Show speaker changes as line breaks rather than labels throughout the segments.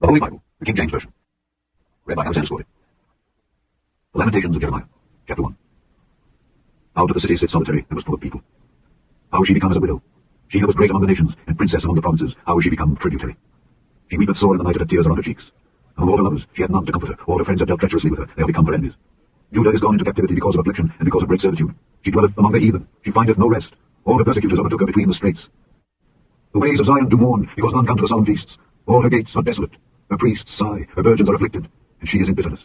The Holy Bible, the King James Version. Read by Alexander Scory. The Lamentations of Jeremiah, chapter 1. Out of the city sits solitary and was full of people. How is she become as a widow? She that was great among the nations, and princess among the provinces, how is she become tributary? She weepeth sore in the night, and her tears are on her cheeks. Among all her lovers, she had none to comfort her. All her friends have dealt treacherously with her. They are become her enemies. Judah is gone into captivity because of affliction, and because of great servitude. She dwelleth among the heathen. She findeth no rest. All her persecutors overtook her between the straits. The ways of Zion do mourn, because none come to the solemn feasts. All her gates are desolate. Her priests sigh. Her virgins are afflicted, and she is in bitterness.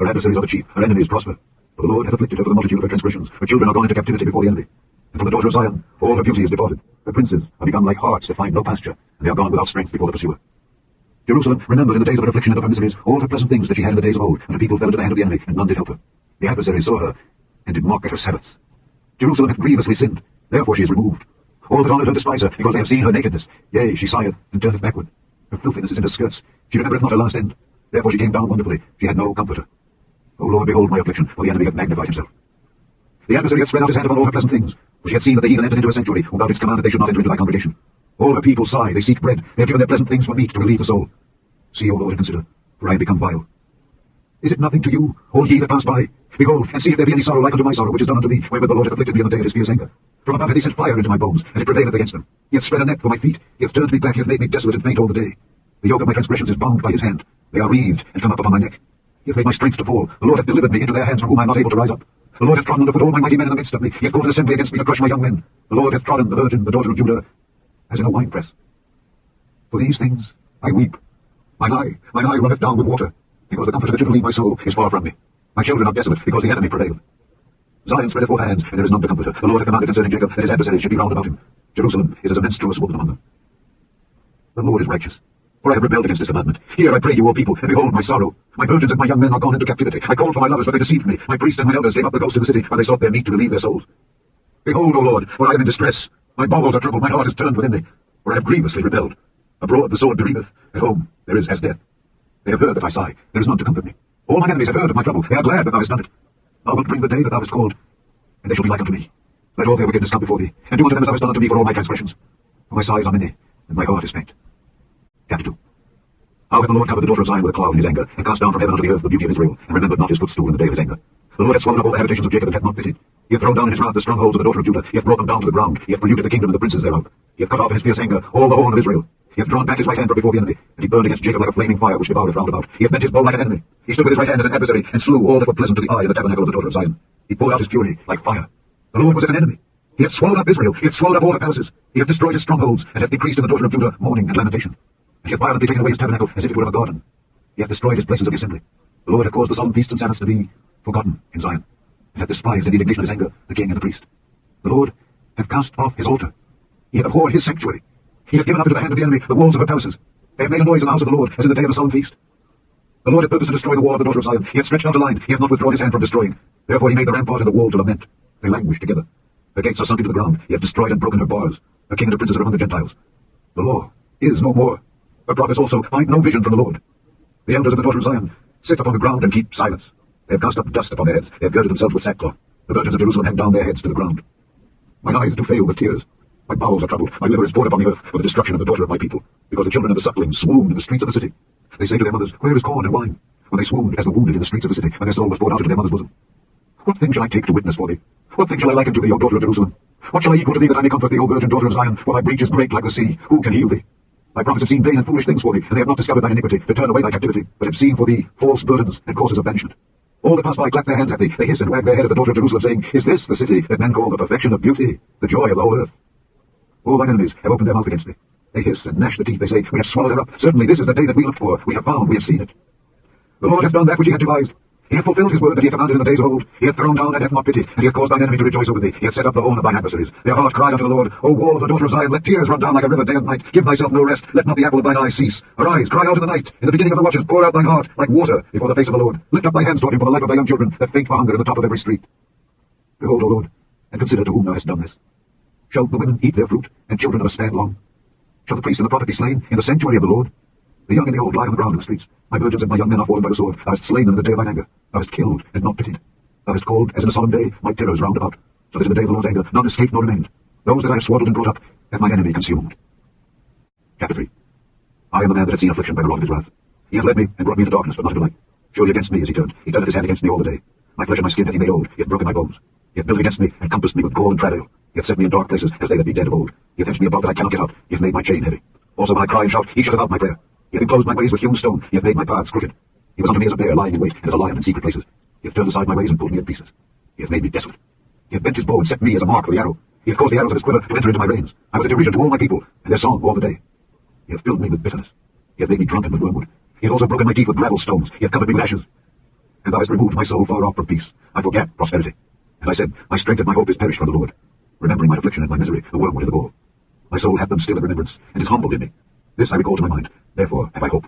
Her adversaries are the chief. Her enemies prosper. For the Lord hath afflicted her for the multitude of her transgressions. Her children are gone into captivity before the enemy. And from the daughter of Zion, all her beauty is departed. Her princes are become like harts that find no pasture, and they are gone without strength before the pursuer. Jerusalem remembered in the days of her affliction and of her miseries all her pleasant things that she had in the days of old, and her people fell into the hand of the enemy, and none did help her. The adversaries saw her, and did mock at her Sabbaths. Jerusalem hath grievously sinned, therefore she is removed. All that honoured her despise her, because they have seen her nakedness. Yea, she sigheth, and turneth backward. Her filthiness is in her skirts. She remembereth not her last end. Therefore she came down wonderfully. She had no comforter. O Lord, behold my affliction, for the enemy hath magnified himself. The adversary hath spread out his hand upon all her pleasant things, for she had seen that the heathen entered into her sanctuary, whom thou didst command that they should not enter into thy congregation. All her people sigh, they seek bread, they have given their pleasant things for meat to relieve the soul. See, O Lord, and consider, for I have become vile. Is it nothing to you, all ye that pass by? Behold, and see if there be any sorrow like unto my sorrow, which is done unto me, wherewith the Lord hath afflicted me in the day of his fierce anger. From above hath he sent fire into my bones, and it prevaileth against them. He hath spread a net for my feet, he hath turned me back, he hath made me desolate and faint all the day. The yoke of my transgressions is bound by his hand. They are wreathed, and come up upon my neck. He hath made my strength to fall. The Lord hath delivered me into their hands, from whom I am not able to rise up. The Lord hath trodden under foot all my mighty men in the midst of me. He hath called an assembly against me to crush my young men. The Lord hath trodden the virgin, the daughter of Judah, as in a winepress. For these things I weep. Mine eye runneth down with water, because the comfort that should relieve my soul is far from me. My children are desolate, because the enemy prevailed. Zion spreadeth forth her hands, and there is none to comfort her. The Lord hath commanded concerning Jacob, that his adversaries should be round about him. Jerusalem is as a menstruous woman among them. The Lord is righteous, for I have rebelled against his commandment. Hear, I pray you, all people, and behold my sorrow. My virgins and my young men are gone into captivity. I called for my lovers, but they deceived me. My priests and my elders gave up the ghost of the city, where they sought their meat to relieve their souls. Behold, O Lord, for I am in distress. My bowels are troubled, my heart is turned within me, for I have grievously rebelled. Abroad the sword bereaveth, at home there is as death. They have heard that I sigh, there is none to comfort me. All my enemies have heard of my trouble, they are glad that thou hast done it. Thou wilt bring the day that thou hast called, and they shall be like unto me. Let all their wickedness come before thee, and do unto them as thou hast done unto me for all my transgressions. For my sighs are many, and my heart is faint. Chapter 2. How hath the Lord covered the daughter of Zion with a cloud in his anger, and cast down from heaven unto the earth the beauty of Israel, and remembered not his footstool in the day of his anger. The Lord hath swallowed up all the habitations of Jacob, and hath not pitied. He hath thrown down in his wrath the strongholds of the daughter of Judah. He hath brought them down to the ground. He hath polluted the kingdom and the princes thereof. He hath cut off in his fierce anger all the horn of Israel. He hath drawn back his right hand from before the enemy, and he burned against Jacob like a flaming fire which devoureth round about. He hath bent his bow like an enemy. He stood with his right hand as an adversary, and slew all that were pleasant to the eye in the tabernacle of the daughter of Zion. He poured out his fury like fire. The Lord was as an enemy. He hath swallowed up Israel. He hath swallowed up all her palaces. He hath destroyed his strongholds, and hath decreased in the daughter of Judah mourning and lamentation. And he hath violently taken away his tabernacle, as if it were of a garden. He hath destroyed his places of the assembly. The Lord hath caused the solemn feasts and Sabbaths to be forgotten in Zion, and hath despised in the indignation of his anger the king and the priest. The Lord hath cast off his altar. He hath abhorred his sanctuary. He hath given up into the hand of the enemy the walls of her palaces. They have made a noise in the house of the Lord, as in the day of a solemn feast. The Lord hath purposed to destroy the wall of the daughter of Zion. He hath stretched out a line. He hath not withdrawn his hand from destroying. Therefore he made the rampart and the wall to lament. They languish together. Her gates are sunk into the ground. He hath destroyed and broken her bars. Her king and her princes are among the Gentiles. The law is no more. Her prophets also find no vision from the Lord. The elders of the daughter of Zion sit upon the ground and keep silence. They have cast up dust upon their heads. They have girded themselves with sackcloth. The virgins of Jerusalem hang down their heads to the ground. Mine eyes do fail with tears. My bowels are troubled. My liver is poured upon the earth for the destruction of the daughter of my people, because the children of the suckling swoon in the streets of the city. They say to their mothers, Where is corn and wine? When they swooned as the wounded in the streets of the city, when their soul was poured out into their mother's bosom. What thing shall I take to witness for thee? What thing shall I liken to thee, O daughter of Jerusalem? What shall I equal to thee that I may comfort thee, O virgin daughter of Zion? For thy breach is great like the sea. Who can heal thee? Thy prophets have seen vain and foolish things for thee, and they have not discovered thine iniquity, to turn away thy captivity, but have seen for thee false burdens and causes of banishment. All that pass by clap their hands at thee. They hiss and wag their head at the daughter of Jerusalem, saying, Is this the city that men call the perfection of beauty, the joy of the whole earth? All thine enemies have opened their mouth against thee. They hiss and gnash the teeth. They say, We have swallowed her up. Certainly this is the day that we looked for. We have found, we have seen it. The Lord hath done that which he had devised. He hath fulfilled his word that he had commanded in the days of old. He hath thrown down and hath not pitied, and he hath caused thine enemy to rejoice over thee. He hath set up the horn of thine adversaries. Their heart cried unto the Lord, O wall of the daughter of Zion, let tears run down like a river day and night. Give thyself no rest, let not the apple of thine eye cease. Arise, cry out in the night. In the beginning of the watches, pour out thine heart like water before the face of the Lord. Lift up thy hands toward him for the life of thy young children, that faint for hunger in the top of every street. Behold, O Lord, and consider to whom thou hast done this. Shall the women eat their fruit, and children of a stand long? Shall the priest and the prophet be slain in the sanctuary of the Lord? The young and the old lie on the ground in the streets. My virgins and my young men are fallen by the sword. Thou hast slain them in the day of thine anger. Thou hast killed and not pitied. Thou hast called, as in a solemn day, my terrors round about, so that in the day of the Lord's anger none escaped nor remained. Those that I have swaddled and brought up hath my enemy consumed. Chapter 3. I am the man that hath seen affliction by the rod of his wrath. He hath led me and brought me into darkness, but not into light. Surely against me is he turned. He turneth his hand against me all the day. My flesh and my skin hath he made old. He hath broken my bones. He hath built against me, and compassed me with gall and travail. He hath set me in dark places, as they that be dead of old. He hath hedged me about that I cannot get out. He hath made my chain heavy. Also when I cry and shout, he shutteth out my prayer. He hath enclosed my ways with hewn stone. He hath made my paths crooked. He was unto me as a bear lying in wait, and as a lion in secret places. He hath turned aside my ways and pulled me in pieces. He hath made me desolate. He hath bent his bow and set me as a mark for the arrow. He hath caused the arrows of his quiver to enter into my reins. I was a derision to all my people, and their song all the day. He hath filled me with bitterness. He hath made me drunken with wormwood. He hath also broken my teeth with gravel stones. He hath covered me with ashes. And thou hast removed my soul far off from peace. I forgat prosperity. And I said, my strength and my hope is perished from the Lord. Remembering my affliction and my misery, the wormwood and the gall. My soul hath them still in remembrance, and is humbled in me. This I recall to my mind. Therefore have I hope.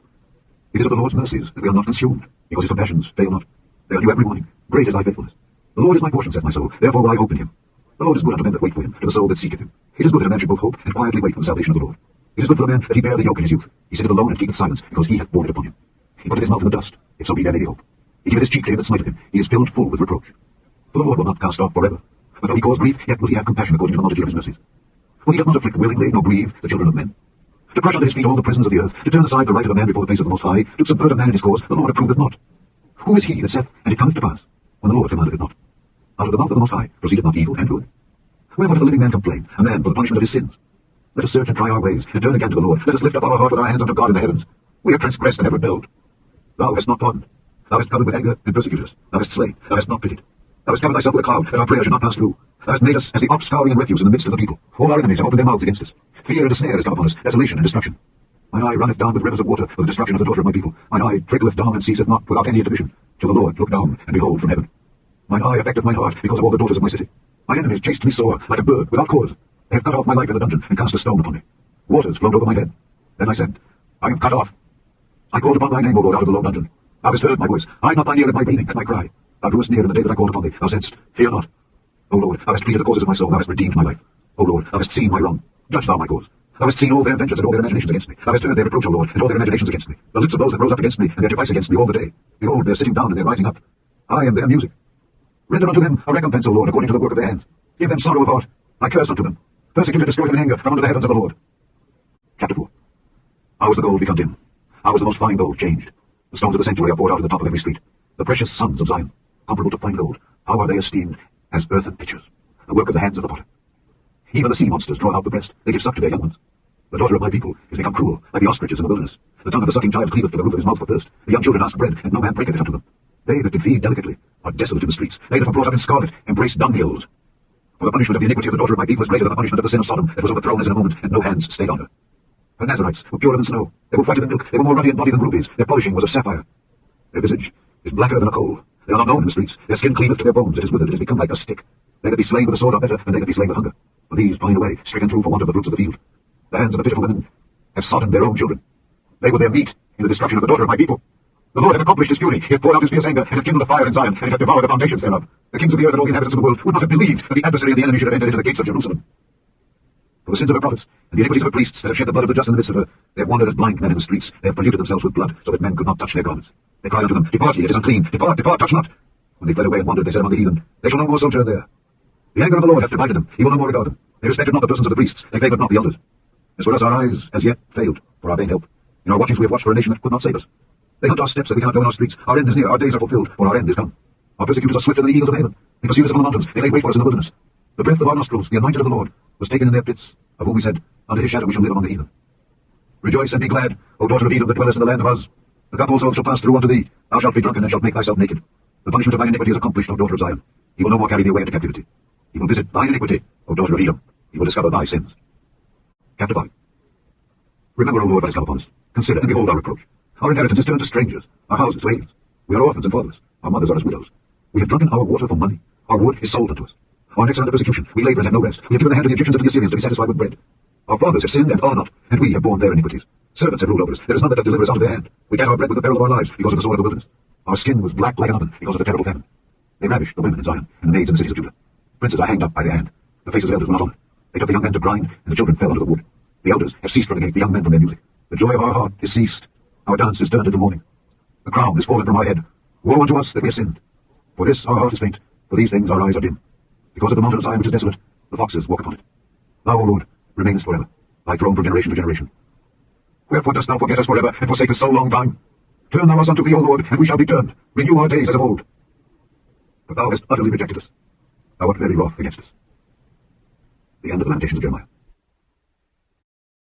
It is of the Lord's mercies that we are not consumed, because his compassions fail not. They are new every morning. Great is thy faithfulness. The Lord is my portion, saith my soul. Therefore will I hope in him. The Lord is good unto them that wait for him, to the soul that seeketh him. It is good that a man should both hope and quietly wait for the salvation of the Lord. It is good for a man that he bear the yoke in his youth. He sitteth alone and keepeth silence, because he hath borne it upon him. He putteth his mouth in the dust, if so be there may be hope. He giveth his cheek to him that smiteth him. He is filled full with reproach. For the Lord will not cast off forever. But though he cause grief, yet will he have compassion according to the multitude of his mercies. For he doth not afflict willingly, nor grieve the children of men. To crush under his feet all the prisons of the earth, to turn aside the right of a man before the face of the Most High, to subvert a man in his cause, the Lord approveth not. Who is he that saith, and it cometh to pass, when the Lord commandeth it not? Out of the mouth of the Most High proceedeth not evil and good. Wherefore doth the living man complain, a man for the punishment of his sins? Let us search and try our ways, and turn again to the Lord. Let us lift up our heart with our hands unto God in the heavens. We have transgressed and have rebelled. Thou hast not pardoned. Thou hast covered with anger and persecuted us. Thou hast slain. Thou hast not pitied. Thou hast covered thyself with a cloud, that our prayer should not pass through. Thou hast made us as the ox scouring and refuse in the midst of the people. All our enemies have opened their mouths against us. Fear and a snare is come upon us, desolation and destruction. Mine eye runneth down with rivers of water for the destruction of the daughter of my people. Mine eye trickleth down and ceaseth not without any intermission, till the Lord look down and behold from heaven. Mine eye affecteth mine heart because of all the daughters of my city. My enemies chased me sore, like a bird, without cause. They have cut off my life in the dungeon, and cast a stone upon me. Waters flowed over my head. Then I said, I am cut off. I called upon thy name, O Lord, out of the low dungeon. Thou hast heard my voice. Hide not thine ear at my breathing, at my cry. Thou drewest near in the day that I called upon thee. Thou saidst, fear not. O Lord, thou hast pleaded the causes of my soul. Thou hast redeemed my life. O Lord, thou hast seen my wrong. Judge thou my cause. Thou hast seen all their vengeance and all their imaginations against me. Thou hast heard their reproach, O Lord, and all their imaginations against me. The lips of those that rose up against me, and their device against me all the day. Behold, they are sitting down and they are rising up. I am their music. Render unto them a recompense, O Lord, according to the work of their hands. Give them sorrow of heart. I curse unto them. Persecute and destroy them in anger from under the heavens of the Lord. Chapter 4. How is the gold become dim? How is the most fine gold changed? The stones of the sanctuary are poured out of the top of every street. The precious sons of Zion, comparable to fine gold, how are they esteemed as earthen pitchers, the work of the hands of the potter. Even the sea monsters draw out the breast, they give suck to their young ones. The daughter of my people is become cruel, like the ostriches in the wilderness. The tongue of the sucking child cleaveth to the roof of his mouth for thirst. The young children ask bread, and no man breaketh it unto them. They that did feed delicately are desolate in the streets. They that are brought up in scarlet embrace dunghills. For the punishment of the iniquity of the daughter of my people is greater than the punishment of the sin of Sodom, that was overthrown as in a moment, and no hands stayed on her. Her Nazarites were purer than snow. They were whiter than milk. They were more ruddy in body than rubies. Their polishing was of sapphire. Their visage is blacker than a coal. They are not known in the streets. Their skin cleaveth to their bones. It is withered. It has become like a stick. They that be slain with the sword are better than they that be slain with hunger. For these pine away, stricken through for want of the fruits of the field. The hands of the pitiful women have sodden their own children. They were their meat in the destruction of the daughter of my people. The Lord hath accomplished his fury. He hath poured out his fierce anger, and hath kindled a fire in Zion, and he hath devoured the foundations thereof. The kings of the earth and all the inhabitants of the world would not have believed that the adversary of the enemy should have entered into the gates of Jerusalem. For the sins of her prophets, and the iniquities of her priests that have shed the blood of the just in the midst of her, they have wandered as blind men in the streets. They have polluted themselves with blood, so that men could not touch their garments. They cried unto them, Depart ye, it is unclean. Depart, depart, touch not. When they fled away and wandered, they said among the heathen, They shall no more sojourn there. The anger of the Lord hath divided them. He will no more regard them. They respected not the persons of the priests. They favoured not the elders. As for us, our eyes as yet failed for our vain help. In our watchings we have watched for a nation that could not save us. They hunt our steps that we cannot go in our streets. Our end is near. Our days are fulfilled, for our end is come. Our persecutors are swifter than the eagles of heaven. They pursued us among the mountains. They laid wait for us in the wilderness. The breath of our nostrils, the anointed of the Lord, was taken in their pits, of whom we said, Under his shadow we shall live among the heathen. Rejoice and be glad, O daughter of Edom that dwellest in the land of Uz. The cup also shall pass through unto thee. Thou shalt be drunken and shalt make thyself naked. The punishment of thine iniquity is accomplished, O daughter of Zion. He will no more carry thee away into captivity. He will visit thine iniquity, O daughter of Edom. He will discover thy sins. Chapter 5. Remember, O Lord, what has come upon us. Consider and behold our reproach. Our inheritance is turned to strangers. Our houses to aliens. We are orphans and fatherless. Our mothers are as widows. We have drunken our water for money. Our wood is sold unto us. Our necks are under persecution. We labor and have no rest. We have given the hand to the Egyptians and to the Assyrians to be satisfied with bread. Our fathers have sinned and are not, and we have borne their iniquities. Servants have ruled over us. There is none that doth deliver us out of their hand. We get our bread with the peril of our lives because of the sword of the wilderness. Our skin was black like an oven because of the terrible famine. They ravished the women in Zion and the maids in the cities of Judah. Princes are hanged up by their hand. The faces of elders were not honored. They took the young men to grind, and the children fell under the wood. The elders have ceased from the gate, the young men from their music. The joy of our heart is ceased. Our dance is turned into mourning. The crown is fallen from our head. Woe unto us that we have sinned. For this our heart is faint. For these things our eyes are dim. Because of the mountain of Zion which is desolate, the foxes walk upon it. Thou, O Lord, remainest forever, thy throne from generation to generation. Wherefore dost thou forget us forever, and forsake us so long time? Turn thou us unto thee, O Lord, and we shall be turned. Renew our days as of old. But thou hast utterly rejected us. Thou art very wroth against us. The end of the Lamentations of Jeremiah.